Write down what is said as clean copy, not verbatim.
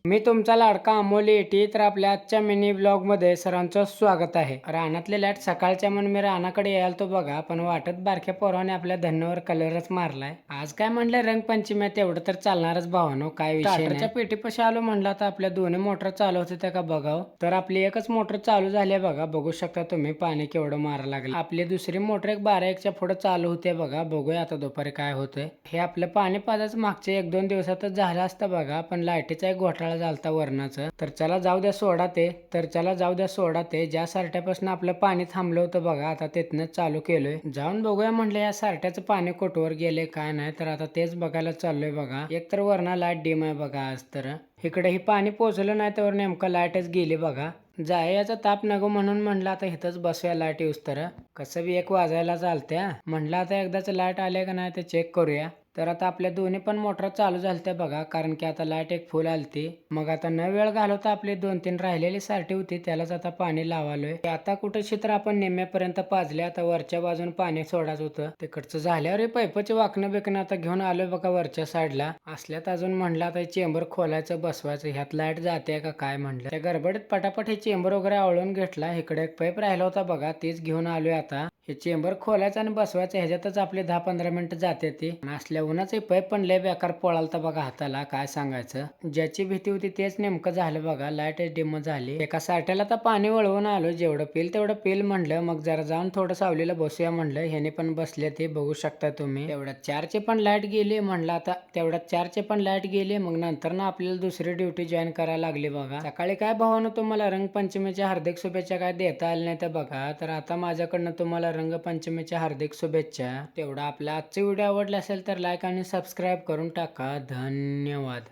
मी तुमचा लाडका अमोल एटी. तर आपल्या आजच्या मिनी ब्लॉग मध्ये सर्वांचं स्वागत आहे. रानातले लाईट सकाळच्या म्हणून मी रानाकडे यायला तो बघा, पण वाटत बारक्या पोराने आपल्या धन्यावर कलरच मारलाय. आज काय म्हणलं रंगपंचमी आहे, तेवढं तर चालणारच भावानो, काय विषय नाही. स्टार्टरच्या पेटीपाशी आलो म्हणलं तर आपल्या दोन्ही मोटर चालू होते त्या का बघाव, तर आपली एकच मोटर चालू झाली आहे बघा. बघू शकता तुम्ही पाणी केवढं मारा लागलं. आपली दुसरी मोटर एक 12-1च्या पुढे चालू होते बघा. बघूया आता दुपारी काय होतंय. हे आपलं पाणी पाजायचं मागच्या 1-2 दिवसातच झालं असतं बघा, पण लाईटीचा एक घोटाळा झालता वरणाचं. तर चला जाऊ द्या सोडा ते ज्या सारट्यापासून आपलं पाणी थांबलं होतं बघा, आता तिथनंच चालू केलोय. जाऊन बघूया म्हणलं या सारट्याचं पाणी कुठवर गेले काय नाही, तर आता तेच बघायला चाललोय बघा. एक तर वरना लाईट डिम आहे बघा आज, तर इकडे ही पाणी पोचलं नाही तर नेमकं लाईटच गेली बघा. जायचा ताप नको म्हणून म्हणलं आता इथंच बसूया लाईट येऊस, तर कसं बी 1 वाजायला चालत्या म्हणलं आता एकदाच लाईट आले का नाही ते चेक करूया. तर आता आपल्या दोन्ही पण मोटर चालू झालत्या बघा, कारण की आता लाईट एक फुल आलती. मग आता न वेळ घालवता आपली 2-3 राहिलेली सारटी होती त्यालाच आता पाणी लावालोय. आता कुठेशी तर आपण निम्म्यापर्यंत पाजले. आता वरच्या बाजून पाणी सोडायचं होतं, तिकडचं झाल्यावर पैपाचे वाकणं बिकणं आता घेऊन आलोय बघा वरच्या साईडला. असल्यात अजून म्हणलं आता चेंबर खोलायचं बसवायचं, ह्यात लाईट जाते का काय म्हणलं. त्या गडबडीत पटापट हे चेंबर वगैरे आवळून घेतला. इकडे एक पाईप राहिला होता बघा, तेच घेऊन आलोय आता. हे चेंबर खोलायचं आणि बसवायचं, ह्याच्यातच आपले 10-15 मिनिटं जाते ती. असल्या उन्हाचे पाईप पण लय बेकार पळालता बघा हाताला, काय सांगायचं. ज्याची भीती होती तेच नेमकं झालं बघा, लाईट डिम झाली. एका साठ्याला तर पाणी वळवून आलो, जेवढं पेल तेवढं पेल म्हणलं. मग जरा जाऊन थोडं सावलीला बसूया म्हणलं. ह्याने पण बसले ते बघू शकता तुम्ही. तेवढ्यात 4ची पण लाईट गेली म्हणलं, आता तेवढ्यात 4ची पण लाईट गेली. मग नंतर ना आपल्याला दुसरी ड्युटी जॉईन करायला लागली बघा. सकाळी काय भावानं तुम्हाला रंगपंचमीच्या हार्दिक शुभेच्छा काय देता आल्या नाही तर बघा, तर आता माझ्याकडनं तुम्हाला रंगपंचमीच्या हार्दिक शुभेच्छा. तेवढा आपला आजचा व्हिडिओ आवडला असेल तर लाईक आणि सबस्क्राईब करून टाका. धन्यवाद.